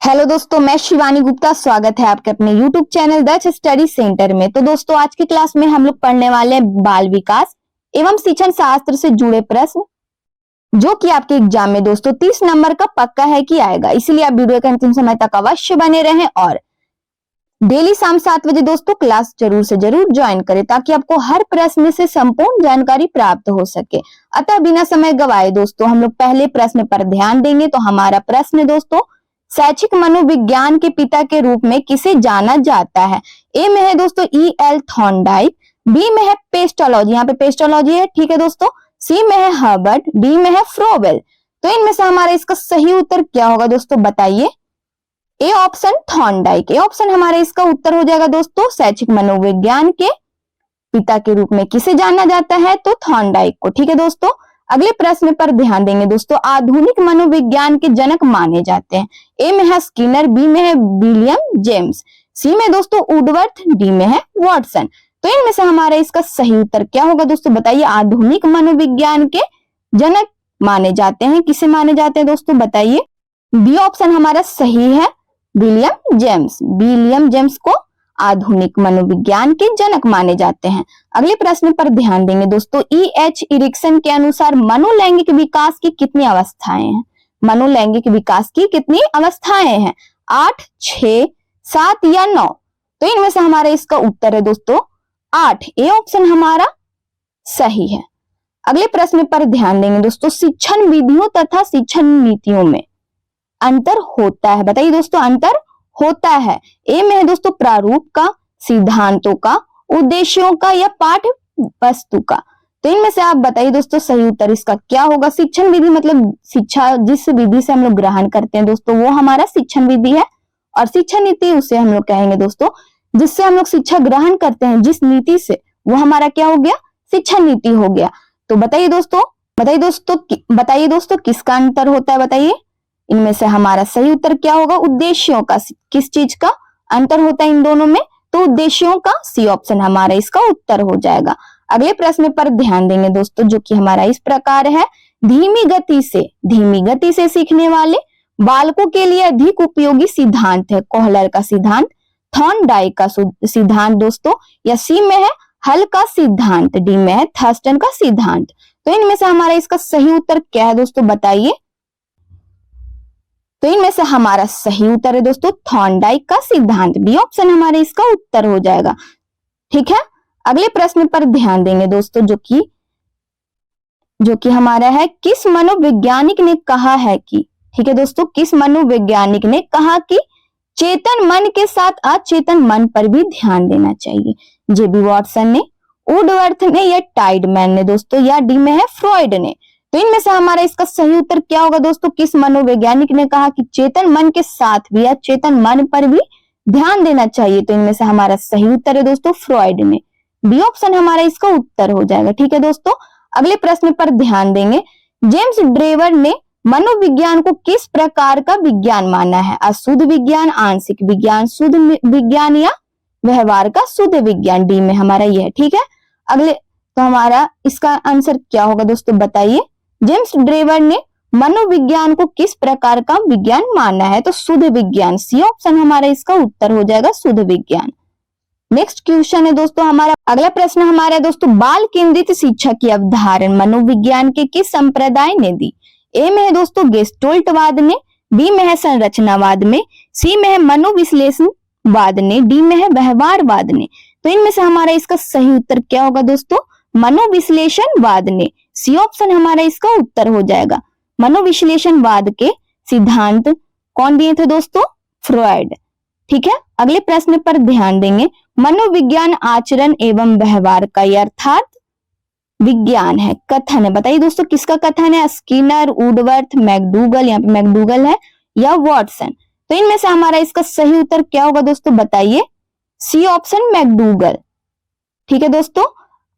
Hello दोस्तों, मैं शिवानी गुप्ता। स्वागत है आपके अपने YouTube चैनल दक्ष स्टडी सेंटर में। तो दोस्तों, आज की क्लास में हम लोग पढ़ने वाले हैं बाल विकास एवं शिक्षण शास्त्र से जुड़े प्रश्न, जो कि आपके एग्जाम में दोस्तों 30 नंबर का पक्का है कि आएगा। इसीलिए आप वीडियो के अंतिम समय तक अवश्य बने रहें और डेली शाम 7 बजे दोस्तों क्लास जरूर से जरूर ज्वाइन करें, ताकि आपको हर प्रश्न से संपूर्ण जानकारी प्राप्त हो सके। अतः बिना समय गवाए दोस्तों हम लोग पहले प्रश्न पर ध्यान देंगे। तो हमारा प्रश्न दोस्तों, शैक्षिक मनोविज्ञान के पिता के रूप में किसे जाना जाता है? ए में है दोस्तों E.L. थॉर्नडाइक, बी में है पेस्टोलॉजी, यहाँ पे पेस्टोलॉजी है, ठीक है दोस्तों, सी में है हर्बर्ट, डी में है फ्रोबेल। तो इनमें से हमारा इसका सही उत्तर क्या होगा दोस्तों, बताइए। A option Thorndike, A option हमारा इसका उत्तर हो जाएगा दोस्तों। शैक्षिक मनोविज्ञान के पिता के रूप में किसे जाना जाता है? तो थॉर्नडाइक को, ठीक है दोस्तों। अगले प्रश्न पर ध्यान देंगे दोस्तों। आधुनिक मनोविज्ञान के जनक माने जाते हैं। ए में है स्किनर, बी में है विलियम जेम्स, सी में दोस्तों वुडवर्थ, डी में है वॉटसन। तो इनमें से हमारा इसका सही उत्तर क्या होगा दोस्तों, बताइए। आधुनिक मनोविज्ञान के जनक माने जाते हैं, किसे माने जाते हैं दोस्तों, बताइए। बी ऑप्शन हमारा सही है, विलियम जेम्स। विलियम जेम्स को आधुनिक मनोविज्ञान के जनक माने जाते हैं। अगले प्रश्न पर ध्यान देंगे दोस्तों। E.H. इरिक्सन के अनुसार मनोलैंगिक विकास की कितनी अवस्थाएं हैं? मनोलैंगिक विकास की कितनी अवस्थाएं हैं? 8, 6, 7 या 9? तो इनमें से हमारा इसका उत्तर है दोस्तों 8, ए ऑप्शन हमारा सही है। अगले प्रश्न पर ध्यान देंगे दोस्तों। शिक्षण विधियों तथा शिक्षण नीतियों में अंतर होता है, बताइए दोस्तों। अंतर होता है। ए में है दोस्तों प्रारूप का, सिद्धांतों का, उद्देश्यों का या पाठ्य वस्तु का। तो इनमें से आप बताइए दोस्तों सही उत्तर इसका क्या होगा। शिक्षण विधि मतलब शिक्षा जिस विधि से हम लोग ग्रहण करते हैं दोस्तों, वो हमारा शिक्षण विधि है। और शिक्षा नीति उसे हम लोग कहेंगे दोस्तों जिससे हम लोग शिक्षा ग्रहण करते हैं, जिस नीति से, वो हमारा क्या हो गया, शिक्षा नीति हो गया। तो बताइए दोस्तों किसका अंतर होता है, बताइए। इनमें से हमारा सही उत्तर क्या होगा, उद्देश्यों का। किस चीज का अंतर होता है इन दोनों में? तो उद्देश्यों का, सी ऑप्शन हमारा इसका उत्तर हो जाएगा। अगले प्रश्न पर ध्यान देंगे दोस्तों, जो कि हमारा इस प्रकार है। धीमी गति से सीखने वाले बालकों के लिए अधिक उपयोगी सिद्धांत है कोहलर का सिद्धांत, थॉर्नडाइक का सिद्धांत दोस्तों, या सी में है हल का सिद्धांत, डी में है थर्स्टन का सिद्धांत। तो इनमें से हमारा इसका सही उत्तर क्या है दोस्तों, बताइए। तो इनमें से हमारा सही उत्तर है दोस्तों थॉर्नडाइक का सिद्धांत, बी ऑप्शन हमारे इसका उत्तर हो जाएगा, ठीक है। अगले प्रश्न पर ध्यान देंगे दोस्तों, जो कि हमारा है। किस मनोवैज्ञानिक ने कहा है कि, ठीक है दोस्तों, किस मनोवैज्ञानिक ने कहा कि चेतन मन के साथ अचेतन मन पर भी ध्यान देना चाहिए? जे.बी. वॉटसन ने, वुडवर्थ ने या टाइडमैन ने दोस्तों, या डी में है फ्रॉइड ने? तो इनमें से हमारा इसका सही उत्तर क्या होगा दोस्तों। किस मनोवैज्ञानिक ने कहा कि चेतन मन के साथ भी या चेतन मन पर भी ध्यान देना चाहिए? तो इनमें से हमारा सही उत्तर है दोस्तों फ्रॉइड ने, बी ऑप्शन हमारा इसका उत्तर हो जाएगा, ठीक है दोस्तों। अगले प्रश्न पर ध्यान देंगे। जेम्स ड्रेवर ने मनोविज्ञान को किस प्रकार का विज्ञान माना है? अशुद्ध विज्ञान, आंशिक विज्ञान, शुद्ध विज्ञान या व्यवहार का शुद्ध विज्ञान? डी में हमारा यह है, ठीक है। अगले तो हमारा इसका आंसर क्या होगा दोस्तों, बताइए। जेम्स ड्रेवर ने मनोविज्ञान को किस प्रकार का विज्ञान माना है? तो शुद्ध विज्ञान, सी ऑप्शन हमारा इसका उत्तर हो जाएगा, शुद्ध विज्ञान। नेक्स्ट क्वेश्चन है दोस्तों हमारा, अगला प्रश्न हमारा है दोस्तों। बाल केंद्रित शिक्षा की अवधारणा मनोविज्ञान के किस संप्रदाय ने दी? ए में है दोस्तों गेस्टोल्टवाद ने, बी में है संरचनावाद में, सी में है मनोविश्लेषणवाद ने, डी में है व्यवहारवाद ने? तो इनमें से हमारा इसका सही उत्तर क्या होगा दोस्तों, मनोविश्लेषणवाद ने, सी ऑप्शन हमारा इसका उत्तर हो जाएगा। मनोविश्लेषणवाद के सिद्धांत कौन दिए थे दोस्तों? फ्रॉइड, ठीक है। अगले प्रश्न पर ध्यान देंगे। मनोविज्ञान आचरण एवं व्यवहार का अर्थात विज्ञान है, कथन है, बताइए दोस्तों किसका कथन है? स्किनर, वुडवर्थ, मैकडूगल, यहाँ पे मैकडूगल है, या वॉटसन? तो इनमें से हमारा इसका सही उत्तर क्या होगा दोस्तों, बताइए। सी ऑप्शन मैकडूगल, ठीक है दोस्तों।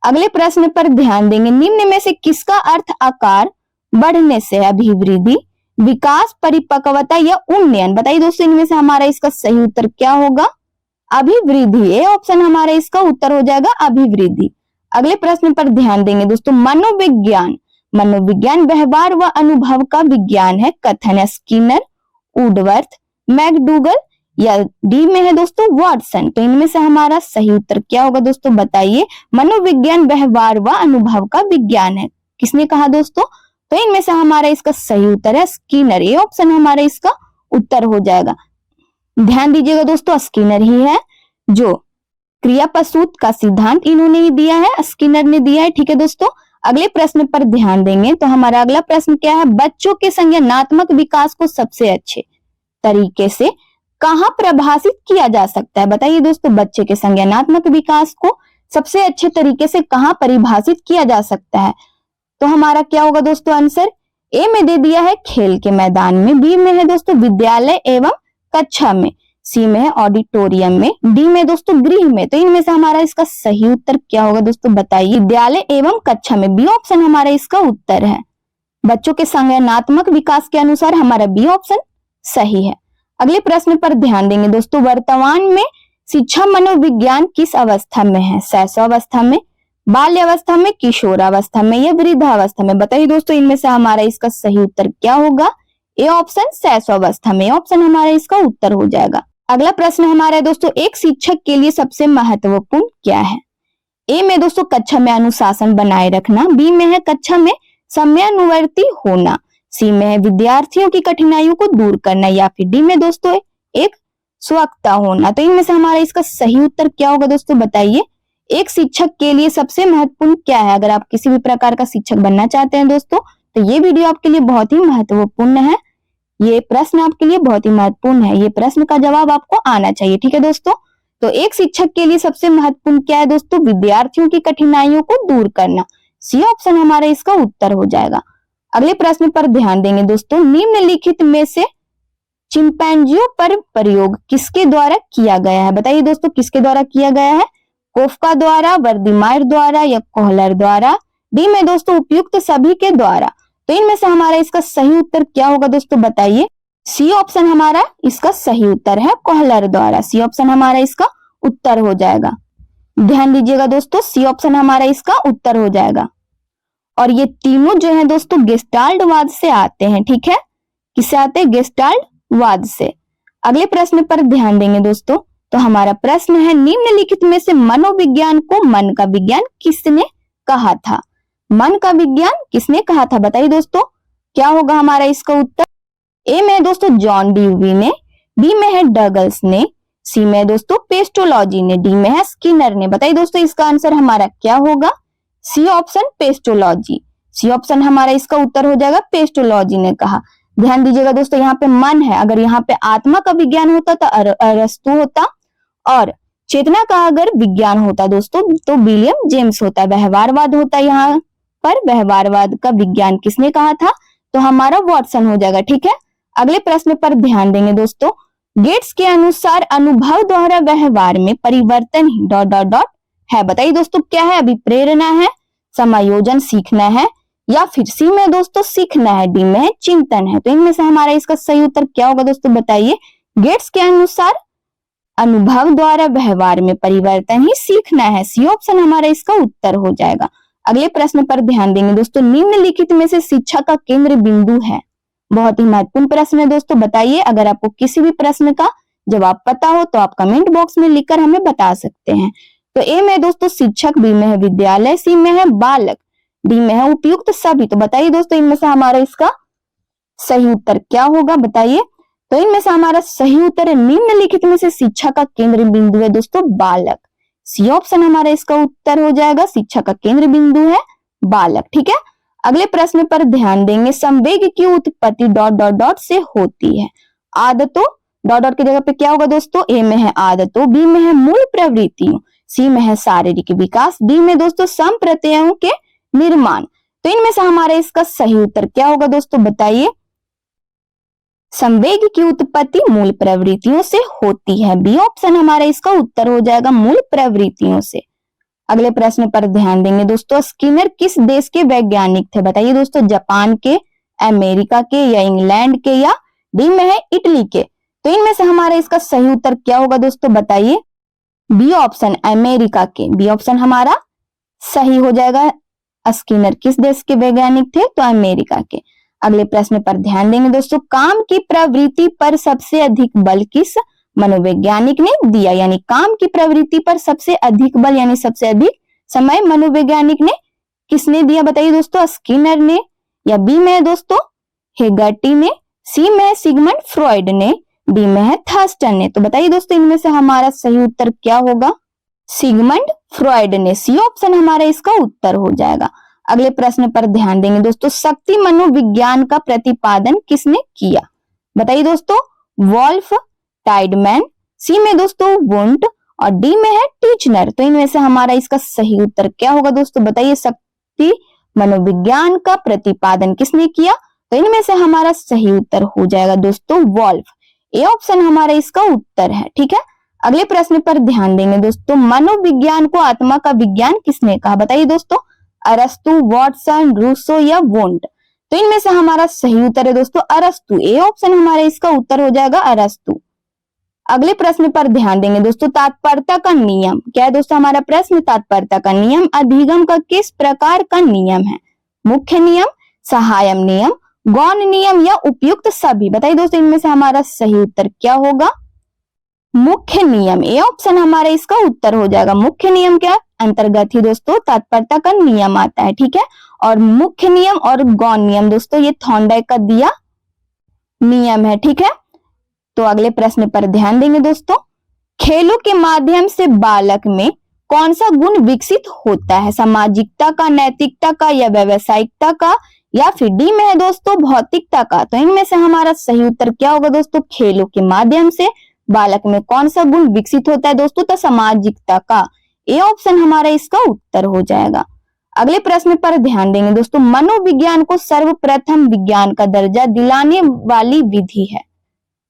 अगले प्रश्न पर ध्यान देंगे। निम्न में से किसका अर्थ आकार बढ़ने से अभिवृद्धि, विकास, परिपक्वता या उन्नयन? बताइए दोस्तों इनमें से हमारा इसका सही उत्तर क्या होगा, अभिवृद्धि, ए ऑप्शन हमारा इसका उत्तर हो जाएगा, अभिवृद्धि। अगले प्रश्न पर ध्यान देंगे दोस्तों। मनोविज्ञान व्यवहार व अनुभव का विज्ञान है, कथन है। स्किनर, वुडवर्थ, मैकडूगल, या डी में है दोस्तों वाटसन। तो इनमें से हमारा सही उत्तर क्या होगा दोस्तों बताइए। मनोविज्ञान व्यवहार व अनुभव का विज्ञान है, किसने कहा दोस्तों। तो इनमें से हमारा इसका सही उत्तर है स्किनर, ये ऑप्शन हमारा इसका उत्तर हो जाएगा। ध्यान दीजिएगा दोस्तों, स्किनर ही है जो क्रियाप्रसूत का सिद्धांत इन्होंने ही दिया है, स्किनर ने दिया है। ठीक है दोस्तों, अगले प्रश्न पर ध्यान देंगे। तो हमारा अगला प्रश्न क्या है, बच्चों के संज्ञानात्मक विकास को सबसे अच्छे तरीके से कहाँ परिभाषित किया जा सकता है। बताइए दोस्तों, बच्चे के संज्ञानात्मक विकास को सबसे अच्छे तरीके से कहाँ परिभाषित किया जा सकता है। तो हमारा क्या होगा दोस्तों आंसर, ए में दे दिया है खेल के मैदान में, बी में है दोस्तों विद्यालय एवं कक्षा में, सी में है ऑडिटोरियम में, डी में दोस्तों गृह में। तो इनमें से हमारा इसका सही उत्तर क्या होगा दोस्तों बताइए। विद्यालय एवं कक्षा में, बी ऑप्शन हमारा इसका उत्तर है। बच्चों के संज्ञानात्मक विकास के अनुसार हमारा बी ऑप्शन सही है। अगले प्रश्न पर ध्यान देंगे दोस्तों, वर्तमान में शिक्षा मनोविज्ञान किस अवस्था में है। शैशवावस्था में, बाल्यावस्था में, किशोरावस्था में या वृद्धावस्था में। बताइए दोस्तों, इनमें से हमारा इसका सही उत्तर क्या होगा। ए ऑप्शन शैशवावस्था में, ऑप्शन हमारा इसका उत्तर हो जाएगा। अगला प्रश्न हमारा है दोस्तों, एक शिक्षक के लिए सबसे महत्वपूर्ण क्या है। ए में दोस्तों कक्षा में अनुशासन बनाए रखना, बी में है कक्षा में समयानुवर्ती होना, सी में है विद्यार्थियों की कठिनाइयों को दूर करना, या फिर डी में दोस्तों एक स्वच्छता होना। तो इनमें से हमारा इसका सही उत्तर क्या होगा दोस्तों बताइए। एक शिक्षक के लिए सबसे महत्वपूर्ण क्या है। अगर आप किसी भी प्रकार का शिक्षक बनना चाहते हैं दोस्तों, तो ये वीडियो आपके लिए बहुत ही महत्वपूर्ण है, ये प्रश्न आपके लिए बहुत ही महत्वपूर्ण है, ये प्रश्न का जवाब आपको आना चाहिए। ठीक है दोस्तों, तो एक शिक्षक के लिए सबसे महत्वपूर्ण क्या है दोस्तों, विद्यार्थियों की कठिनाइयों को दूर करना, सी ऑप्शन हमारा इसका उत्तर हो जाएगा। अगले प्रश्न पर ध्यान देंगे दोस्तों, निम्नलिखित में से चिंपैंजियों पर प्रयोग किसके द्वारा किया गया है। बताइए दोस्तों, किसके द्वारा किया गया है। कोफका द्वारा, वर्दीमायर द्वारा या कोहलर द्वारा, डी में दोस्तों उपयुक्त सभी के द्वारा। तो इनमें से हमारा इसका सही उत्तर क्या होगा दोस्तों बताइए। सी ऑप्शन हमारा इसका सही उत्तर है, कोहलर द्वारा, सी ऑप्शन हमारा इसका उत्तर हो जाएगा। ध्यान दीजिएगा दोस्तों, सी ऑप्शन हमारा इसका उत्तर हो जाएगा। और ये तीनों जो है दोस्तों गेस्टाल्टवाद से आते हैं। ठीक है, किससे आते हैं, गेस्टाल्टवाद से। अगले प्रश्न पर ध्यान देंगे दोस्तों, तो हमारा प्रश्न है, निम्नलिखित में से मनोविज्ञान को मन का विज्ञान किसने कहा था। मन का विज्ञान किसने कहा था, बताइए दोस्तों क्या होगा हमारा इसका उत्तर। ए में दोस्तों जॉन ड्यूवी ने, बी में है डगल्स ने, सी में दोस्तों पेस्टोलॉजी ने, डी में है स्किनर ने। बताइए दोस्तों इसका आंसर हमारा क्या होगा। C option pestology, C option हमारा इसका उत्तर हो जाएगा, पेस्टोलॉजी ने कहा। ध्यान दीजिएगा दोस्तों, यहाँ पे मन है, अगर यहाँ पे आत्मा का विज्ञान होता तो अरस्तु होता, और चेतना का अगर विज्ञान होता दोस्तों तो विलियम जेम्स होता। व्यवहारवाद होता, यहाँ पर व्यवहारवाद का विज्ञान किसने कहा था, तो हमारा वाटसन हो जाएगा। ठीक है, अगले प्रश्न पर ध्यान देंगे दोस्तों, गेट्स के अनुसार अनुभव द्वारा व्यवहार में परिवर्तन ही ... है। बताइए दोस्तों क्या है, अभी प्रेरणा है, समायोजन सीखना है, या फिर सी में दोस्तों सीखना है, डी में चिंतन है। तो इनमें से हमारा इसका सही उत्तर क्या होगा दोस्तों बताइए। गेट्स के अनुसार अनुभव द्वारा व्यवहार में परिवर्तन ही सीखना है, सी ऑप्शन हमारा इसका उत्तर हो जाएगा। अगले प्रश्न पर ध्यान देंगे दोस्तों, निम्नलिखित में से शिक्षा का केंद्र बिंदु है। बहुत ही महत्वपूर्ण प्रश्न है दोस्तों, बताइए। अगर आपको किसी भी प्रश्न का जवाब पता हो तो आप कमेंट बॉक्स में लिखकर हमें बता सकते हैं। तो ए में दोस्तों शिक्षक, बी में है विद्यालय, सी में है बालक, डी में है उपयुक्त सभी। तो बताइए दोस्तों इनमें से हमारा इसका सही उत्तर क्या होगा बताइए। तो इनमें से हमारा सही उत्तर है, निम्नलिखित में से शिक्षा का केंद्र बिंदु है दोस्तों बालक, सी ऑप्शन हमारा इसका उत्तर हो जाएगा, शिक्षा का केंद्र बिंदु है बालक। ठीक है, अगले प्रश्न पर ध्यान देंगे, संवेग की उत्पत्ति ... से होती है। आदतों ... की जगह पे क्या होगा दोस्तों, ए में है आदतों, बी में है मूल प्रवृत्तियों, सी में है शारीरिक विकास, डी में दोस्तों संप्रत्ययों के निर्माण। तो इनमें से हमारा इसका सही उत्तर क्या होगा दोस्तों बताइए। संवेग की उत्पत्ति मूल प्रवृत्तियों से होती है, बी ऑप्शन हमारा इसका उत्तर हो जाएगा, मूल प्रवृत्तियों से। अगले प्रश्न पर ध्यान देंगे दोस्तों, स्किनर किस देश के वैज्ञानिक थे। बताइए दोस्तों, जापान के, अमेरिका के, या इंग्लैंड के, या डी में है इटली के। तो इनमें से हमारा इसका सही उत्तर क्या होगा दोस्तों बताइए। बी ऑप्शन अमेरिका के, बी ऑप्शन हमारा सही हो जाएगा। स्किनर किस देश के वैज्ञानिक थे, तो अमेरिका के। अगले प्रश्न पर ध्यान देंगे दोस्तों, काम की प्रवृत्ति पर सबसे अधिक बल किस मनोवैज्ञानिक ने दिया? यानी काम की प्रवृत्ति पर सबसे अधिक बल यानी सबसे अधिक समय मनोवैज्ञानिक ने किसने दिया? बताइए दोस्तों, स्किनर ने, या बी में है दोस्तों हेगर्टी ने, सी में है सिगमंड फ्रॉइड ने, डी में है थर्स्टन ने। तो बताइए दोस्तों इनमें से हमारा सही उत्तर क्या होगा? सिगमंड फ्रॉइड ने, सी ऑप्शन हमारा इसका उत्तर हो जाएगा। अगले प्रश्न पर ध्यान देंगे दोस्तों, शक्ति मनोविज्ञान का प्रतिपादन किसने किया? बताइए दोस्तों, वॉल्फ टाइडमैन, सी में दोस्तों वुंट और डी में है टीचनर। तो इनमें से हमारा इसका सही उत्तर क्या होगा दोस्तों? बताइए, शक्ति मनोविज्ञान का प्रतिपादन किसने किया? तो इनमें से हमारा सही उत्तर हो जाएगा दोस्तों वॉल्फ, ए ऑप्शन हमारा इसका उत्तर है। ठीक है, अगले प्रश्न पर ध्यान देंगे दोस्तों, मनोविज्ञान को आत्मा का विज्ञान किसने कहा? बताइए दोस्तों, अरस्तु, वॉटसन, रूसो या वुंट। तो इनमें से हमारा सही उत्तर है दोस्तों अरस्तु, ए ऑप्शन हमारा इसका उत्तर हो जाएगा अरस्तु। अगले प्रश्न पर ध्यान देंगे दोस्तों, तात्पर्यता का नियम क्या है दोस्तों? हमारा प्रश्न, तात्पर्यता का नियम अधिगम का किस प्रकार का नियम है? मुख्य नियम, सहायक नियम, गौण नियम या उपयुक्त सभी? बताइए दोस्तों इनमें से हमारा सही उत्तर क्या होगा? मुख्य नियम, ए ऑप्शन हमारा इसका उत्तर हो जाएगा। मुख्य नियम क्या अंतर्गत ही दोस्तों तात्पर्यता का नियम आता है। ठीक है, और मुख्य नियम और गौण नियम दोस्तों ये थॉर्नडाइक का दिया नियम है। ठीक है, तो अगले प्रश्न पर ध्यान देंगे दोस्तों, खेलों के माध्यम से बालक में कौन सा गुण विकसित होता है? सामाजिकता का, नैतिकता का या व्यावसायिकता का या फिर डी में है दोस्तों भौतिकता का? तो इनमें से हमारा सही उत्तर क्या होगा दोस्तों? खेलों के माध्यम से बालक में कौन सा गुण विकसित होता है दोस्तों? तो सामाजिकता का, ए ऑप्शन हमारा इसका उत्तर हो जाएगा। अगले प्रश्न पर ध्यान देंगे दोस्तों, मनोविज्ञान को सर्वप्रथम विज्ञान का दर्जा दिलाने वाली विधि है?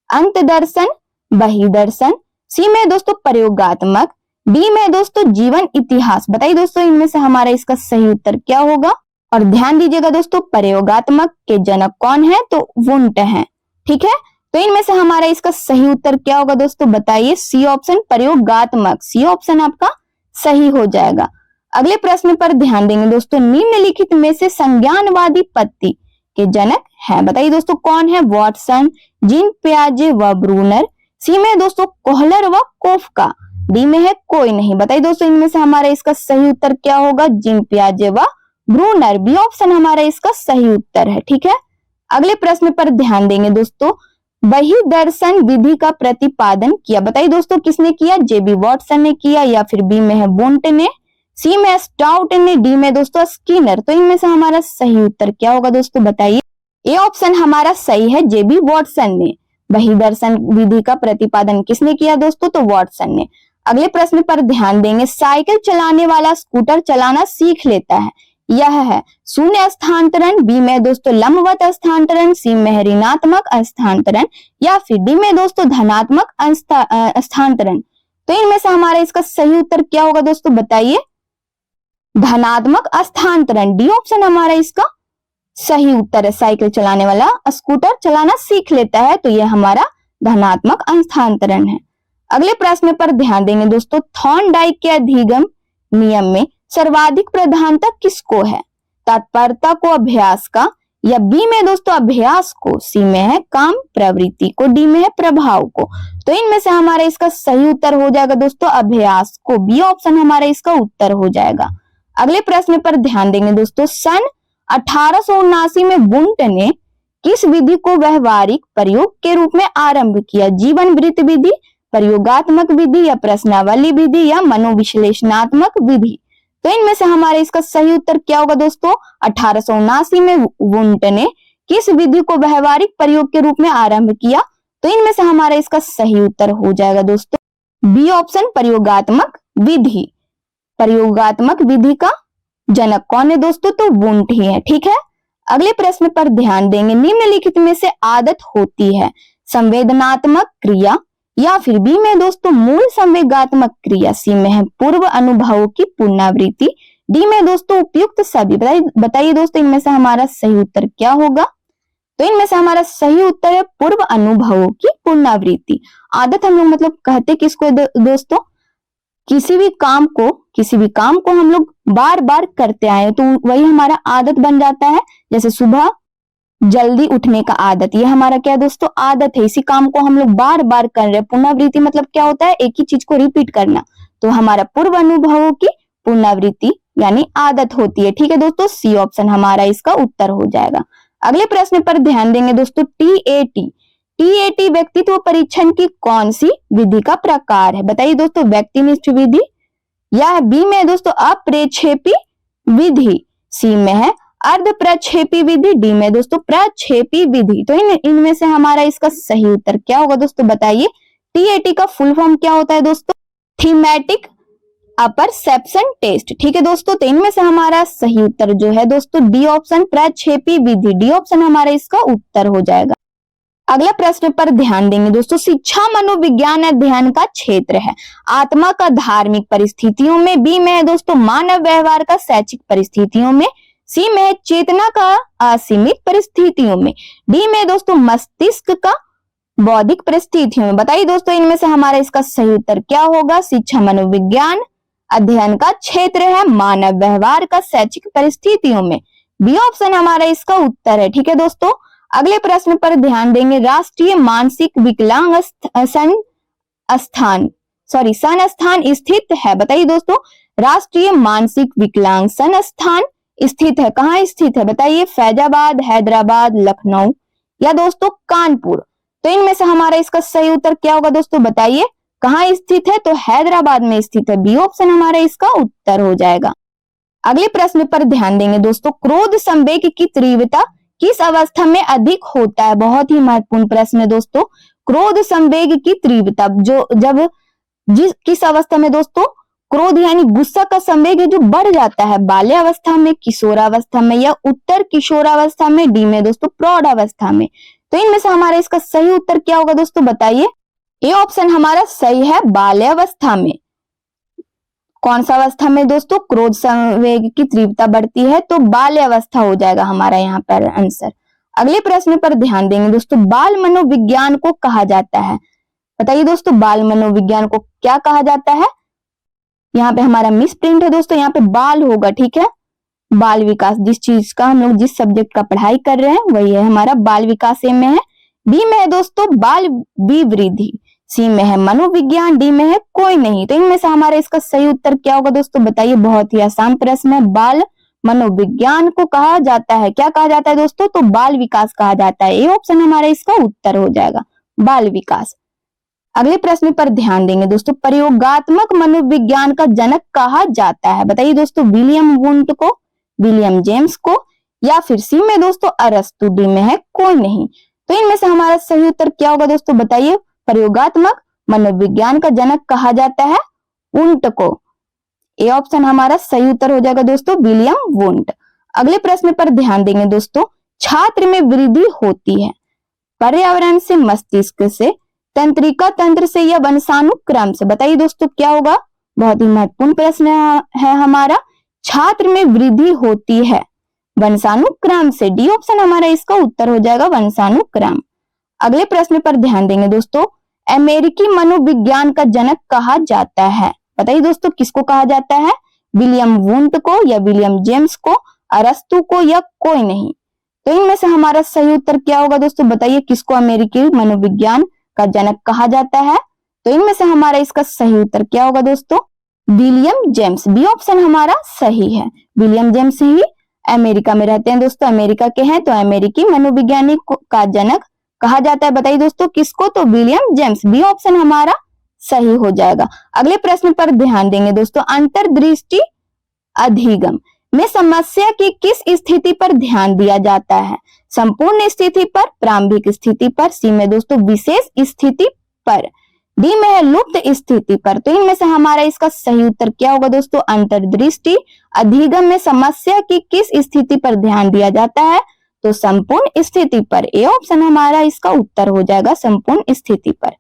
अंत दर्शन, बहिर्दर्शन, सी में दोस्तों प्रयोगात्मक, डी में दोस्तों जीवन इतिहास। बताइए दोस्तों इनमें से हमारा इसका सही उत्तर क्या होगा? और ध्यान दीजिएगा दोस्तों, प्रयोगात्मक के जनक कौन है? तो वुंट है। ठीक है, तो इनमें से हमारा इसका सही उत्तर क्या होगा दोस्तों? बताइए, सी ऑप्शन प्रयोगात्मक, सी ऑप्शन आपका सही हो जाएगा। अगले प्रश्न पर ध्यान देंगे दोस्तों, निम्नलिखित में से संज्ञानवादी पत्ती के जनक है? बताइए दोस्तों कौन है? वॉटसन, जीन पियाजे व ब्रूनर, सी में दोस्तों कोहलर व कोफका, डी में है कोई नहीं। बताइए दोस्तों इनमें से हमारा इसका सही उत्तर क्या होगा? जीन पियाजे व ब्रूनर, बी ऑप्शन हमारा इसका सही उत्तर है। ठीक है, अगले प्रश्न पर ध्यान देंगे दोस्तों, बहिर्दर्शन विधि का प्रतिपादन किया? बताइए दोस्तों किसने किया? जेबी वॉटसन ने किया, या फिर बी में है वुंट ने, सी में स्टाउट ने, डी में दोस्तों स्किनर। तो इनमें से हमारा सही उत्तर क्या होगा दोस्तों? बताइए, ए ऑप्शन हमारा सही है, जेबी वॉटसन ने। बहिर्दर्शन विधि का प्रतिपादन किसने किया दोस्तों? तो वॉटसन ने। अगले प्रश्न पर ध्यान देंगे, साइकिल चलाने वाला स्कूटर चलाना सीख लेता है? यह है शून्य स्थानांतरण, बी में दोस्तों लंबवत स्थानांतरण, सी में ऋणात्मक स्थानांतरण या फिर डी में दोस्तों धनात्मक स्थानांतरण। तो इनमें से हमारा इसका सही उत्तर क्या होगा दोस्तों? बताइए, धनात्मक स्थानांतरण, डी ऑप्शन हमारा इसका सही उत्तर है। साइकिल चलाने वाला स्कूटर चलाना सीख लेता है, तो यह हमारा धनात्मक स्थानांतरण है। अगले प्रश्न पर ध्यान देंगे दोस्तों, थॉर्नडाइक के अधिगम नियम में सर्वाधिक प्रधानता किसको है? तत्परता को, अभ्यास का, या बी में दोस्तों अभ्यास को, सी में है काम प्रवृत्ति को, डी में है प्रभाव को। तो इनमें से हमारा इसका सही उत्तर हो जाएगा दोस्तों अभ्यास को, बी ऑप्शन हमारा इसका उत्तर हो जाएगा। अगले प्रश्न पर ध्यान देंगे दोस्तों, सन 1879 में वुंट ने किस विधि को व्यवहारिक प्रयोग के रूप में आरंभ किया? जीवन वृत्त विधि, प्रयोगात्मक विधि या प्रश्नावली विधि या मनोविश्लेषणात्मक विधि? तो इनमें से हमारा इसका सही उत्तर क्या होगा दोस्तों? 1879 में वुंट ने किस विधि को व्यवहारिक प्रयोग के रूप में आरंभ किया? तो इनमें से हमारा इसका सही उत्तर हो जाएगा दोस्तों बी ऑप्शन प्रयोगात्मक विधि। प्रयोगात्मक विधि का जनक कौन है दोस्तों? तो वुंट ही है। ठीक है, अगले प्रश्न पर ध्यान देंगे, निम्नलिखित में से आदत होती है संवेदनात्मक क्रिया या फिर बी में दोस्तों मूल संवेगात्मक क्रिया, सी में है पूर्व अनुभवों की पुनरावृत्ति, डी में दोस्तों उपयुक्त सभी? बताइए दोस्तों इनमें से हमारा सही उत्तर क्या होगा? तो इनमें से हमारा सही उत्तर है पूर्व अनुभवों की पुनरावृत्ति। आदत हम लोग मतलब कहते किसको दोस्तों? किसी भी काम को हम लोग बार बार करते आए तो वही हमारा आदत बन जाता है। जैसे सुबह जल्दी उठने का आदत, ये हमारा क्या है दोस्तों, आदत है। इसी काम को हम लोग बार बार कर रहे हैं। पुनरावृत्ति मतलब क्या होता है, एक ही चीज को रिपीट करना। तो हमारा पूर्व अनुभवों की पुनरावृत्ति यानी आदत होती है। ठीक है दोस्तों, सी ऑप्शन हमारा इसका उत्तर हो जाएगा। अगले प्रश्न पर ध्यान देंगे दोस्तों, टीएटी। टीएटी व्यक्तित्व परीक्षण की कौन सी विधि का प्रकार है? बताइए दोस्तों, व्यक्तिनिष्ठ विधि, या बी में है दोस्तों अप्रक्षेपी विधि, सी में है अर्ध प्रक्षेपी विधि, डी में दोस्तों प्रक्षेपी विधि। तो इनमें से हमारा इसका सही उत्तर क्या होगा दोस्तों, बताइए। टीएटी का फुल फॉर्म क्या होता है दोस्तों, थीमेटिक अपरसेप्शन टेस्ट। ठीक है दोस्तों, तो इनमें से हमारा सही उत्तर जो है दोस्तों डी ऑप्शन प्रक्षेपी विधि, डी ऑप्शन हमारा इसका उत्तर हो जाएगा। अगला प्रश्न पर ध्यान देंगे दोस्तों, शिक्षा मनोविज्ञान अध्ययन का क्षेत्र है। आत्मा का धार्मिक परिस्थितियों में, बी में है दोस्तों मानव व्यवहार का शैक्षिक परिस्थितियों में, सी में है चेतना का असीमित परिस्थितियों में, डी में दोस्तों मस्तिष्क का बौद्धिक परिस्थितियों में। बताइए दोस्तों, इनमें से हमारा इसका सही उत्तर क्या होगा। शिक्षा मनोविज्ञान अध्ययन का क्षेत्र है मानव व्यवहार का शैक्षिक परिस्थितियों में, बी ऑप्शन हमारा इसका उत्तर है। ठीक है दोस्तों, अगले प्रश्न पर ध्यान देंगे, राष्ट्रीय मानसिक विकलांग संस्थान स्थित है। बताइए दोस्तों, राष्ट्रीय मानसिक विकलांग संस्थान स्थित है, कहाँ स्थित है? बताइए, फैजाबाद, हैदराबाद, लखनऊ या दोस्तों कानपुर। तो इनमें से हमारा इसका सही उत्तर क्या होगा दोस्तों, बताइए कहाँ स्थित है? तो हैदराबाद में स्थित है, बी ऑप्शन हमारा इसका उत्तर हो जाएगा। अगले प्रश्न पर ध्यान देंगे दोस्तों, क्रोध संवेग की तीव्रता किस अवस्था में अधिक होता है? बहुत ही महत्वपूर्ण प्रश्न है दोस्तों। क्रोध संवेग की तीव्रता किस अवस्था में दोस्तों, क्रोध यानी गुस्सा का संवेग है जो बढ़ जाता है, बाल्यावस्था में, किशोरावस्था में या उत्तर किशोरावस्था में, डी में दोस्तों प्रौढ़ावस्था में। तो इनमें से हमारा इसका सही उत्तर क्या होगा दोस्तों, बताइए। ए ऑप्शन हमारा सही है, बाल्यावस्था में। कौन सा अवस्था में दोस्तों क्रोध संवेग की तीव्रता बढ़ती है? तो बाल्यावस्था हो जाएगा हमारा यहाँ पर आंसर। अगले प्रश्न पर ध्यान देंगे दोस्तों, बाल मनोविज्ञान को कहा जाता है। बताइए दोस्तों, बाल मनोविज्ञान को क्या कहा जाता है? यहाँ पे हमारा मिस प्रिंट है दोस्तों, यहाँ पे बाल होगा। ठीक है, बाल विकास, जिस चीज का हम लोग जिस सब्जेक्ट का पढ़ाई कर रहे हैं वही है हमारा बाल विकास। ए में है, बी में है दोस्तों बाल विवृद्धि, सी में है मनोविज्ञान, डी में है कोई नहीं। तो इनमें से हमारा इसका सही उत्तर क्या होगा दोस्तों, बताइए। बहुत ही आसान प्रश्न है, बाल मनोविज्ञान को कहा जाता है, क्या कहा जाता है दोस्तों, तो बाल विकास कहा जाता है। ए ऑप्शन हमारा इसका उत्तर हो जाएगा, बाल विकास। अगले प्रश्न पर ध्यान देंगे दोस्तों, प्रयोगात्मक मनोविज्ञान का जनक कहा जाता है। बताइए दोस्तों, विलियम वुंट को, विलियम जेम्स को, या फिर सी में दोस्तों अरस्तु, डी में है कोई नहीं। तो इनमें से हमारा सही उत्तर क्या होगा दोस्तों, बताइए। प्रयोगात्मक मनोविज्ञान का जनक कहा जाता है वुंट को। ए ऑप्शन हमारा सही उत्तर हो जाएगा दोस्तों, विलियम वुंट। अगले प्रश्न पर ध्यान देंगे दोस्तों, छात्र में वृद्धि होती है पर्यावरण से, मस्तिष्क से, तंत्रिका तंत्र से या वंशानुक्रम से। बताइए दोस्तों क्या होगा, बहुत ही महत्वपूर्ण प्रश्न है हमारा। छात्र में वृद्धि होती है वंशानुक्रम से, डी ऑप्शन हमारा इसका उत्तर हो जाएगा, वंशानुक्रम। अगले प्रश्न पर ध्यान देंगे दोस्तों, अमेरिकी मनोविज्ञान का जनक कहा जाता है। बताइए दोस्तों, किसको कहा जाता है? विलियम वुंट को, या विलियम जेम्स को, अरस्तु को, या कोई नहीं। तो इनमें से हमारा सही उत्तर क्या होगा दोस्तों, बताइए। किसको अमेरिकी मनोविज्ञान का जनक कहा जाता है? तो इनमें से हमारा इसका सही उत्तर क्या होगा दोस्तों, विलियम जेम्स, बी ऑप्शन हमारा सही है। विलियम जेम्स ही अमेरिका में रहते हैं दोस्तों, अमेरिका के हैं, तो अमेरिकी मनोविज्ञानिक का जनक कहा जाता है। बताइए दोस्तों किसको, तो विलियम जेम्स, बी ऑप्शन हमारा सही हो जाएगा। अगले प्रश्न पर ध्यान देंगे दोस्तों, अंतर्दृष्टि अधिगम में समस्या की किस स्थिति पर ध्यान दिया जाता है? संपूर्ण स्थिति पर, प्रारंभिक स्थिति पर, सी में दोस्तों विशेष स्थिति पर, डी में है लुप्त स्थिति पर। तो इनमें से हमारा इसका सही उत्तर क्या होगा दोस्तों, अंतर्दृष्टि अधिगम में समस्या की किस स्थिति पर ध्यान दिया जाता है? तो संपूर्ण स्थिति पर। ए ऑप्शन हमारा इसका उत्तर हो जाएगा, संपूर्ण स्थिति पर।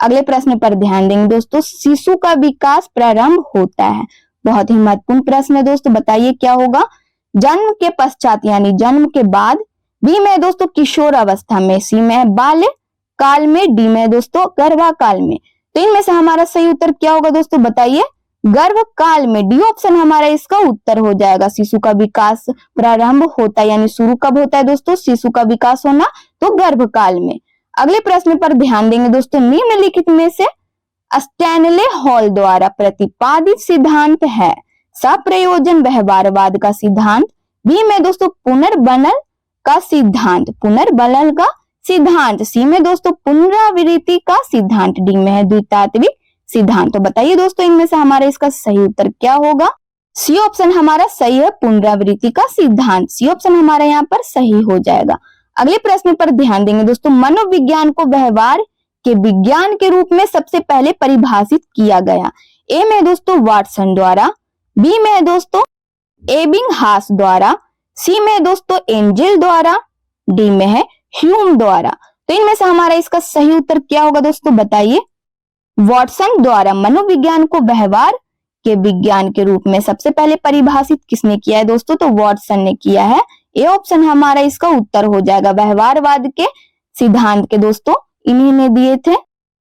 अगले प्रश्न पर ध्यान देंगे दोस्तों, शिशु का विकास प्रारंभ होता है। बहुत ही महत्वपूर्ण प्रश्न है दोस्तों, बताइए क्या होगा। जन्म के पश्चात यानी जन्म के बाद, बी में दोस्तों किशोर अवस्था में, सी में बाल्य काल में, डी में दोस्तों गर्भाकाल में। तो इनमें से हमारा सही उत्तर क्या होगा दोस्तों, बताइए। गर्भ काल में। डी ऑप्शन हमारा इसका उत्तर हो जाएगा। शिशु का विकास प्रारंभ होता है यानी शुरू कब होता है दोस्तों? शिशु का विकास होना तो गर्भ काल में। अगले प्रश्न पर ध्यान देंगे दोस्तों। निम्नलिखित में से स्टैनले हॉल द्वारा प्रतिपादित सिद्धांत है? सप्रयोजन व्यवहारवाद का सिद्धांत, बी में दोस्तों पुनर्बनन का सिद्धांत, पुनर्बनन का सिद्धांत, सी में दोस्तों पुनरावृत्ति का सिद्धांत, डी में है द्वितात्विक सिद्धांत। तो बताइए दोस्तों इनमें से हमारा इसका सही उत्तर क्या होगा? सी ऑप्शन हमारा सही है, पुनरावृत्ति का सिद्धांत। सी ऑप्शन हमारा यहाँ पर सही हो जाएगा। अगले प्रश्न पर ध्यान देंगे दोस्तों। मनोविज्ञान को व्यवहार के विज्ञान के रूप में सबसे पहले परिभाषित किया गया? ए में दोस्तों वाटसन द्वारा, बी में दोस्तों एबिंगहास द्वारा, सी में दोस्तों एंजेल द्वारा, डी में है ह्यूम द्वारा। तो इनमें से हमारा इसका सही उत्तर क्या होगा दोस्तों बताइए? वाटसन द्वारा मनोविज्ञान को व्यवहार के विज्ञान के रूप में सबसे पहले परिभाषित किसने किया है दोस्तों? तो वाटसन ने किया है। ए ऑप्शन हमारा इसका उत्तर हो जाएगा। व्यवहारवाद के सिद्धांत के दोस्तों इन्हीं ने दिए थे।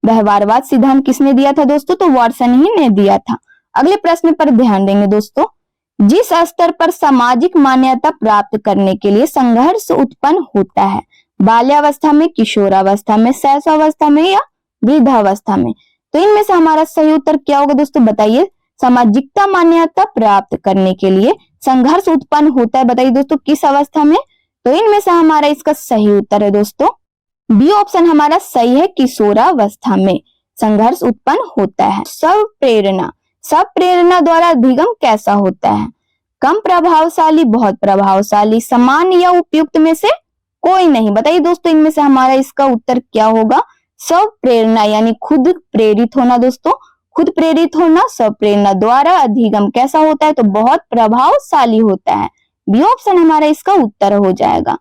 व्यवहारवाद सिद्धांत किसने दिया था दोस्तों? तो वाटसन ही ने दिया था। अगले प्रश्न पर ध्यान देंगे दोस्तों। जिस स्तर पर सामाजिक मान्यता प्राप्त करने के लिए संघर्ष उत्पन्न होता है, बाल्यावस्था में, किशोरावस्था में, शैशवावस्था में या वृद्धावस्था में? तो इनमें से हमारा सही उत्तर क्या होगा दोस्तों बताइए? सामाजिकता मान्यता प्राप्त करने के लिए संघर्ष उत्पन्न होता है, बताइए दोस्तों किस अवस्था में? तो इनमें से हमारा इसका सही उत्तर है दोस्तों बी ऑप्शन हमारा सही है, किशोरावस्था में संघर्ष उत्पन्न होता है। सब प्रेरणा द्वारा अधिगम कैसा होता है? कम प्रभावशाली, बहुत प्रभावशाली, समान या उपयुक्त में से कोई नहीं? बताइए दोस्तों इनमें से हमारा इसका उत्तर क्या होगा? सब प्रेरणा यानी खुद प्रेरित होना दोस्तों, खुद प्रेरित होना। सब प्रेरणा द्वारा अधिगम कैसा होता है? तो बहुत प्रभावशाली होता है। बी ऑप्शन हमारा इसका उत्तर हो जाएगा।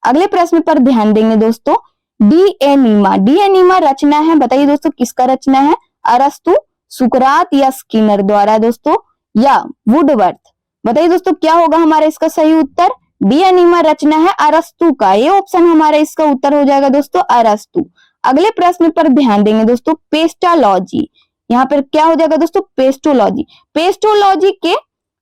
अगले प्रश्न पर ध्यान देंगे दोस्तों। डी एनीमा रचना है, बताइए दोस्तों किसका रचना है? अरस्तु, सुकरात या स्किनर द्वारा दोस्तों, या वुडवर्थ? बताइए दोस्तों क्या होगा हमारा इसका सही उत्तर? डी एनीमा रचना है अरस्तु का। ये ऑप्शन हमारा इसका उत्तर हो जाएगा दोस्तों अरस्तु। अगले प्रश्न पर ध्यान देंगे दोस्तों। पेस्टोलॉजी, यहाँ पर क्या हो जाएगा दोस्तों? पेस्टोलॉजी के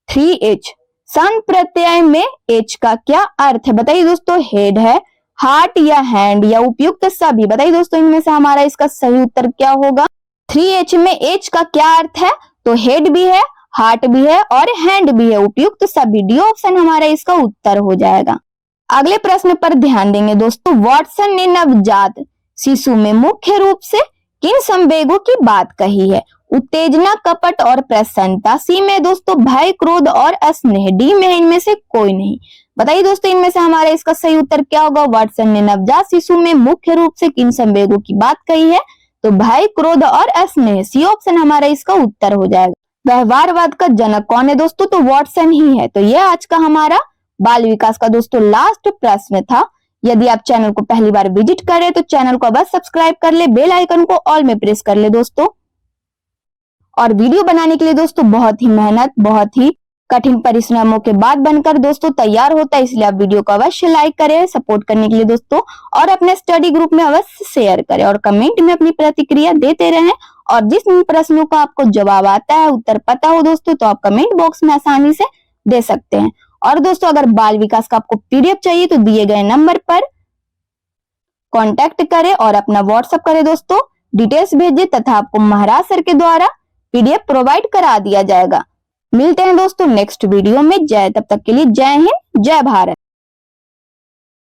3H सन प्रत्यय में H का क्या अर्थ है? बताइए दोस्तों हेड है, हार्ट या हैंड या उपयुक्त सभी? बताइए दोस्तों इनमें से हमारा इसका सही उत्तर क्या होगा? 3H में H का क्या अर्थ है? तो हेड भी है, हार्ट भी है और हैंड भी है, उपयुक्त सभी। डी ऑप्शन हमारा इसका उत्तर हो जाएगा। अगले प्रश्न पर ध्यान देंगे दोस्तों। वाटसन ने नवजात शिशु में मुख्य रूप से किन संवेगों की बात कही है? उत्तेजना, कपट और प्रसन्नता, सी में दोस्तों भय, क्रोध और स्नेह, डी में इनमें से कोई नहीं? बताइए दोस्तों इनमें से हमारा इसका सही उत्तर क्या होगा? वाटसन ने नवजात शिशु में मुख्य रूप से किन संवेगों की बात कही है? तो भय, क्रोध और स्नेह, सी ऑप्शन हमारा इसका उत्तर हो जाएगा। व्यवहारवाद का जनक कौन है दोस्तों? तो वाटसन ही है। तो यह आज का हमारा बाल विकास का दोस्तों लास्ट प्रश्न था। यदि आप चैनल को पहली बार विजिट करें तो चैनल को बस सब्सक्राइब कर ले, बेल आइकन को ऑल में प्रेस कर ले दोस्तों। और वीडियो बनाने के लिए दोस्तों बहुत ही मेहनत, बहुत ही कठिन परिश्रमों के बाद बनकर दोस्तों तैयार होता है, इसलिए आप वीडियो को अवश्य लाइक करें सपोर्ट करने के लिए दोस्तों, और अपने स्टडी ग्रुप में अवश्य शेयर करें और कमेंट में अपनी प्रतिक्रिया देते रहें। और जिस प्रश्नों का आपको जवाब आता है, उत्तर पता हो दोस्तों, तो आप कमेंट बॉक्स में आसानी से दे सकते हैं। और दोस्तों अगर बाल विकास का आपको पीडीएफ चाहिए तो दिए गए नंबर पर कांटेक्ट करें और अपना व्हाट्सएप करें दोस्तों, डिटेल्स भेजिए तथा आपको महाराज सर के द्वारा पीडीएफ प्रोवाइड करा दिया जाएगा। मिलते हैं दोस्तों नेक्स्ट वीडियो में। तब तक के लिए जय हिंद, जय भारत।